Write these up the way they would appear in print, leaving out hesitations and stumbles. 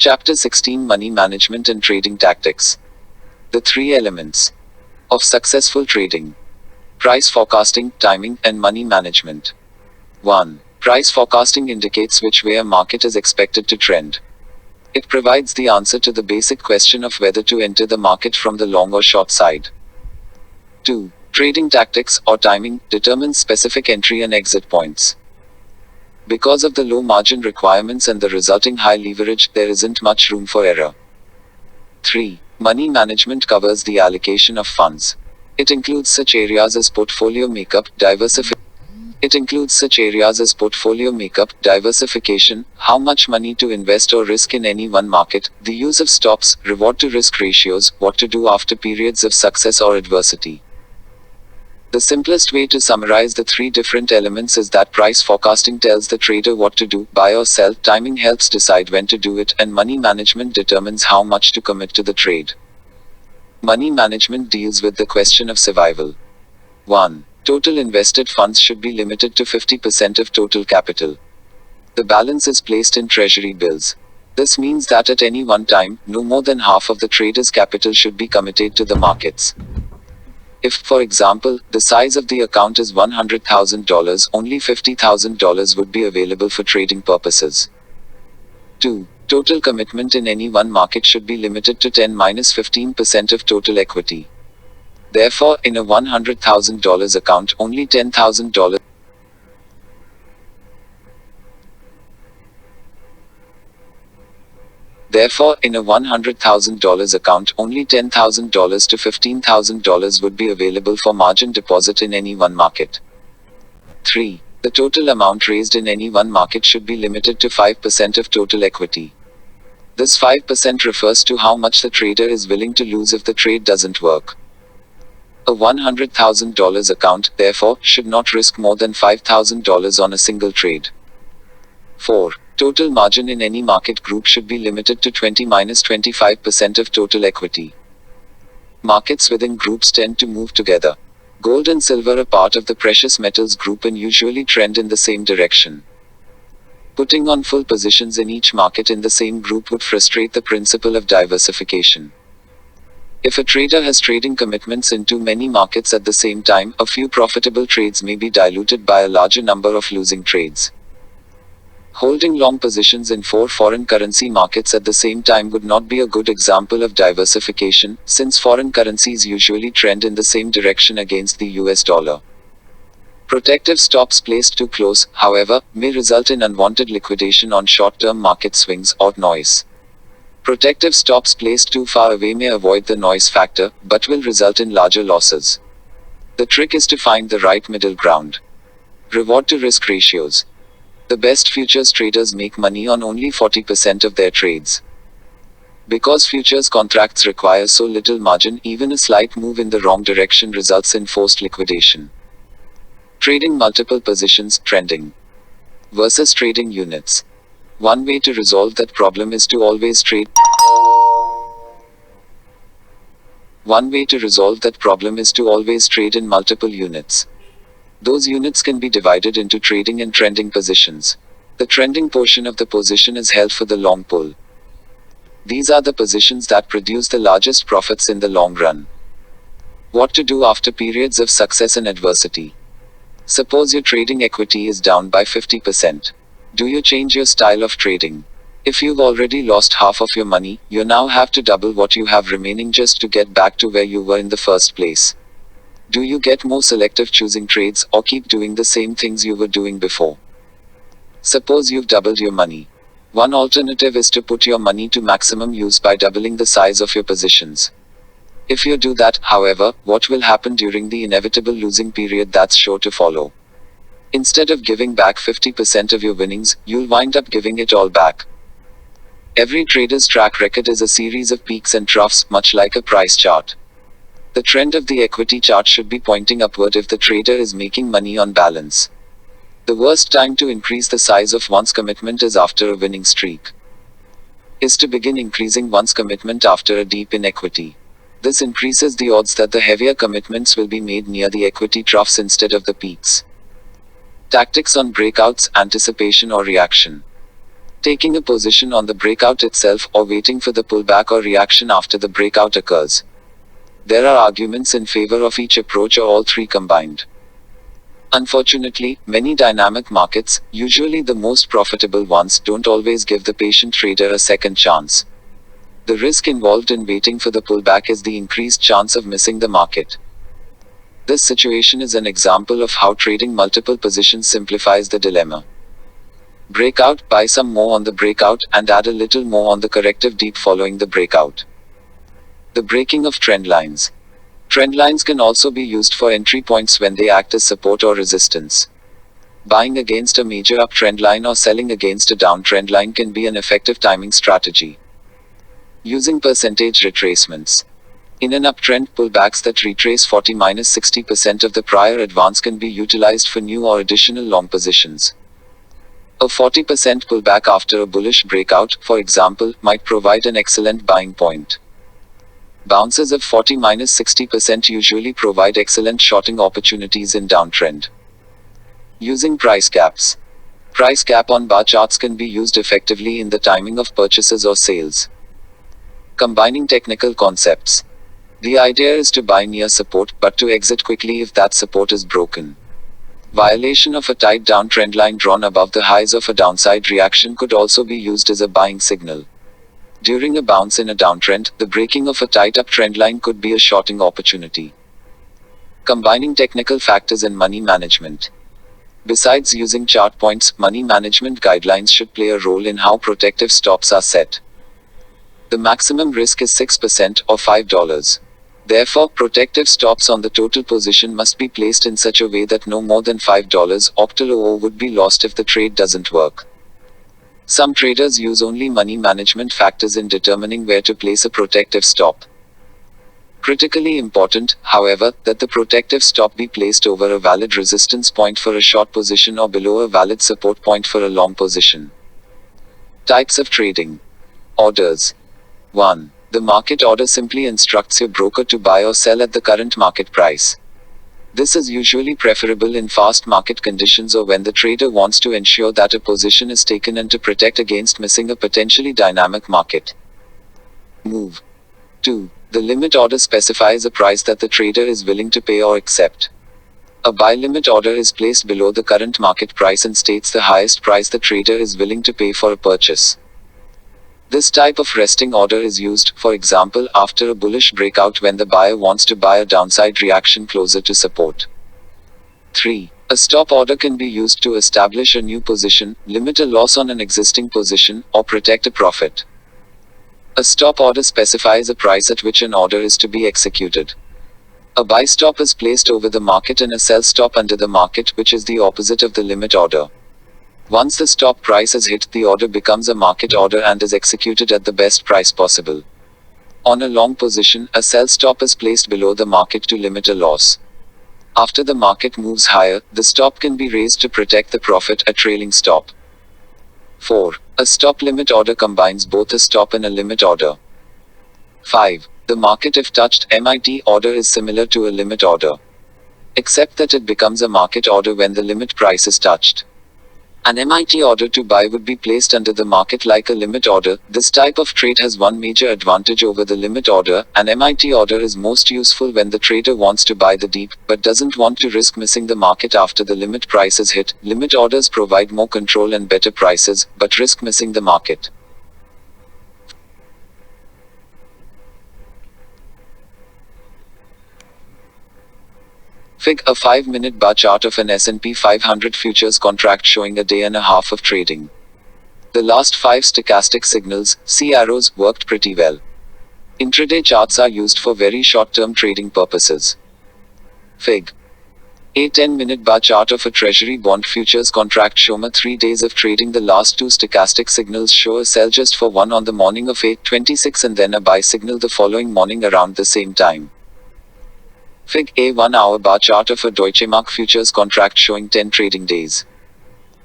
Chapter 16: Money Management and Trading Tactics. The three elements of successful trading: price forecasting, timing, and money management. 1. Price forecasting indicates which way a market is expected to trend. It provides the answer to the basic question of whether to enter the market from the long or short side. 2. Trading tactics, or timing, determines specific entry and exit points. Because of the low margin requirements and the resulting high leverage, there isn't much room for error. 3. Money management covers the allocation of funds. It includes such areas as portfolio makeup, diversification, how much money to invest or risk in any one market, the use of stops, reward to risk ratios, what to do after periods of success or adversity. The simplest way to summarize the three different elements is that price forecasting tells the trader what to do, buy or sell, timing helps decide when to do it, and money management determines how much to commit to the trade. Money management deals with the question of survival. 1. Total invested funds should be limited to 50% of total capital. The balance is placed in treasury bills. This means that at any one time, no more than half of the trader's capital should be committed to the markets. If, for example, the size of the account is $100,000, only $50,000 would be available for trading purposes. 2. Total commitment in any one market should be limited to 10-15% of total equity. Therefore, in a $100,000 account, only $10,000 Therefore, in a $100,000 account, only $10,000 to $15,000 would be available for margin deposit in any one market. 3. The total amount raised in any one market should be limited to 5% of total equity. This 5% refers to how much the trader is willing to lose if the trade doesn't work. A $100,000 account, therefore, should not risk more than $5,000 on a single trade. 4. Total margin in any market group should be limited to 20-25% of total equity. Markets within groups tend to move together. Gold and silver are part of the precious metals group and usually trend in the same direction. Putting on full positions in each market in the same group would frustrate the principle of diversification. If a trader has trading commitments in too many markets at the same time, a few profitable trades may be diluted by a larger number of losing trades. Holding long positions in 4 foreign currency markets at the same time would not be a good example of diversification, since foreign currencies usually trend in the same direction against the US dollar. Protective stops placed too close, however, may result in unwanted liquidation on short-term market swings, or noise. Protective stops placed too far away may avoid the noise factor, but will result in larger losses. The trick is to find the right middle ground. Reward to risk ratios. The best futures traders make money on only 40% of their trades. Because futures contracts require so little margin, even a slight move in the wrong direction results in forced liquidation. Trading multiple positions, trending versus trading units. One way to resolve that problem is to always trade. In multiple units. Those units can be divided into trading and trending positions. The trending portion of the position is held for the long pull. These are the positions that produce the largest profits in the long run. What to do after periods of success and adversity? Suppose your trading equity is down by 50%. Do you change your style of trading? If you've already lost half of your money, you now have to double what you have remaining just to get back to where you were in the first place. Do you get more selective choosing trades, or keep doing the same things you were doing before? Suppose you've doubled your money. One alternative is to put your money to maximum use by doubling the size of your positions. If you do that, however, what will happen during the inevitable losing period that's sure to follow? Instead of giving back 50% of your winnings, you'll wind up giving it all back. Every trader's track record is a series of peaks and troughs, much like a price chart. The trend of the equity chart should be pointing upward if the trader is making money on balance. The worst time to increase the size of one's commitment is after a winning streak. Is to begin increasing one's commitment after a dip in equity. This increases the odds that the heavier commitments will be made near the equity troughs instead of the peaks. Tactics on breakouts, anticipation or reaction. taking a position on the breakout itself, or waiting for the pullback or reaction after the breakout occurs. There are arguments in favor of each approach or all three combined. Unfortunately, many dynamic markets, usually the most profitable ones, don't always give the patient trader a second chance. The risk involved in waiting for the pullback is the increased chance of missing the market. This situation is an example of how trading multiple positions simplifies the dilemma. Breakout, buy some more on the breakout, and add a little more on the corrective dip following the breakout. The breaking of trend lines. Trend lines can also be used for entry points when they act as support or resistance. Buying against a major uptrend line or selling against a downtrend line can be an effective timing strategy. Using percentage retracements. In an uptrend, pullbacks that retrace 40–60% of the prior advance can be utilized for new or additional long positions. A 40% pullback after a bullish breakout, for example, might provide an excellent buying point. Bounces of 40–60% usually provide excellent shorting opportunities in downtrend. Using price gaps. Price gap on bar charts can be used effectively in the timing of purchases or sales. Combining technical concepts. The idea is to buy near support, but to exit quickly if that support is broken. Violation of a tight downtrend line drawn above the highs of a downside reaction could also be used as a buying signal. During a bounce in a downtrend, the breaking of a tight uptrend line could be a shorting opportunity. Combining technical factors and money management. Besides using chart points, money management guidelines should play a role in how protective stops are set. The maximum risk is 6% or $5. Therefore, protective stops on the total position must be placed in such a way that no more than $5 octal would be lost if the trade doesn't work. Some traders use only money management factors in determining where to place a protective stop. Critically important, however, that the protective stop be placed over a valid resistance point for a short position or below a valid support point for a long position. Types of trading. Orders. 1. The market order simply instructs your broker to buy or sell at the current market price. This is usually preferable in fast market conditions or when the trader wants to ensure that a position is taken and to protect against missing a potentially dynamic market. Move. 2. The limit order specifies a price that the trader is willing to pay or accept. A buy limit order is placed below the current market price and states the highest price the trader is willing to pay for a purchase. This type of resting order is used, for example, after a bullish breakout when the buyer wants to buy a downside reaction closer to support. 3. A stop order can be used to establish a new position, limit a loss on an existing position, or protect a profit. A stop order specifies a price at which an order is to be executed. A buy stop is placed over the market and a sell stop under the market, which is the opposite of the limit order. Once the stop price is hit, the order becomes a market order and is executed at the best price possible. On a long position, a sell stop is placed below the market to limit a loss. After the market moves higher, the stop can be raised to protect the profit, a trailing stop. 4. A stop limit order combines both a stop and a limit order. 5. The market if touched MIT order is similar to a limit order, except that it becomes a market order when the limit price is touched. An MIT order to buy would be placed under the market like a limit order. This type of trade has one major advantage over the limit order. An MIT order is most useful when the trader wants to buy the dip, but doesn't want to risk missing the market after the limit price is hit. Limit orders provide more control and better prices, but risk missing the market. Fig. A 5-minute bar chart of an S&P 500 futures contract showing a day and a half of trading. The last 5 stochastic signals, C arrows, worked pretty well. Intraday charts are used for very short-term trading purposes. Fig. A 10-minute bar chart of a Treasury bond futures contract shows 3 days of trading. The last 2 stochastic signals show a sell just for 1 on the morning of 8/26 and then a buy signal the following morning around the same time. Fig. A 1-hour bar chart of a Deutsche Mark futures contract showing 10 trading days.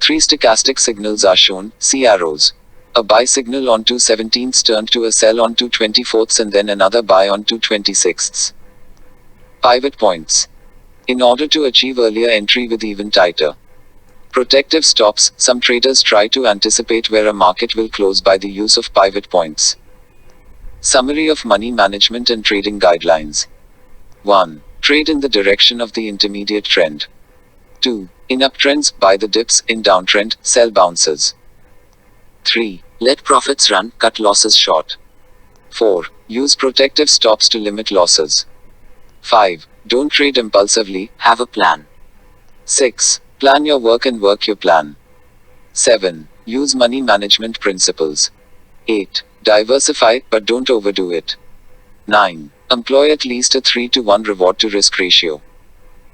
3 stochastic signals are shown, C arrows. A buy signal on 2/17 turned to a sell on 2/24 and then another buy on 2/26. Pivot points. In order to achieve earlier entry with even tighter Protective stops. Some traders try to anticipate where a market will close by the use of pivot points. Summary of money management and trading guidelines. 1. Trade in the direction of the intermediate trend. 2. In uptrends, buy the dips; in downtrend, sell bounces. 3. Let profits run, cut losses short. 4. Use protective stops to limit losses. 5. Don't trade impulsively, have a plan. 6. Plan your work and work your plan. 7. Use money management principles. 8. Diversify, but don't overdo it. 9. Employ at least a 3 to 1 reward to risk ratio.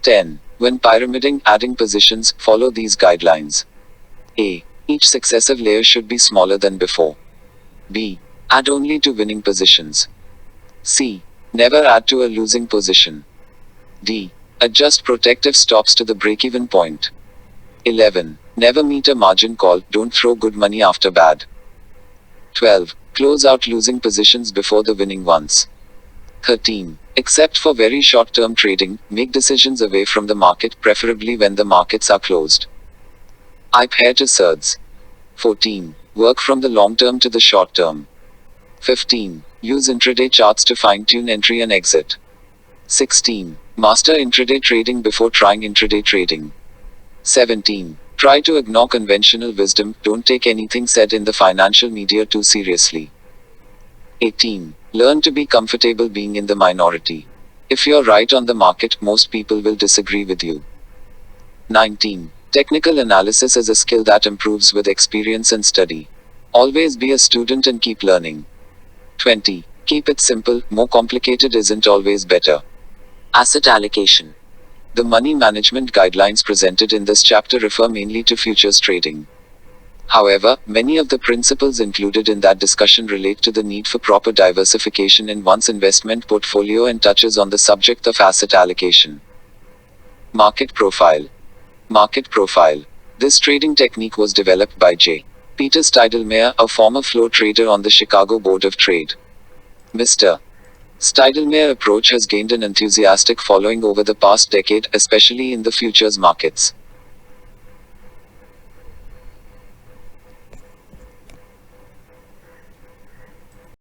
10. When pyramiding, adding positions, follow these guidelines. A. Each successive layer should be smaller than before. B. Add only to winning positions. C. Never add to a losing position. D. Adjust protective stops to the break-even point. 11. Never meet a margin call, don't throw good money after bad. 12. Close out losing positions before the winning ones. 13. Except for very short-term trading, make decisions away from the market, preferably when the markets are closed. I pair to surds. 14. Work from the long term to the short term. 15. Use intraday charts to fine-tune entry and exit. 16. Master intraday trading before trying intraday trading. 17. Try to ignore conventional wisdom, don't take anything said in the financial media too seriously. 18. Learn to be comfortable being in the minority. If you're right on the market, most people will disagree with you. 19. Technical analysis is a skill that improves with experience and study. Always be a student and keep learning. 20. Keep it simple, more complicated isn't always better. Asset allocation. The money management guidelines presented in this chapter refer mainly to futures trading. However, many of the principles included in that discussion relate to the need for proper diversification in one's investment portfolio and touches on the subject of asset allocation. Market profile. Market profile. This trading technique was developed by J. Peter Steidelmayer, a former flow trader on the Chicago Board of Trade. Mr. Steidelmayer approach has gained an enthusiastic following over the past decade, especially in the futures markets.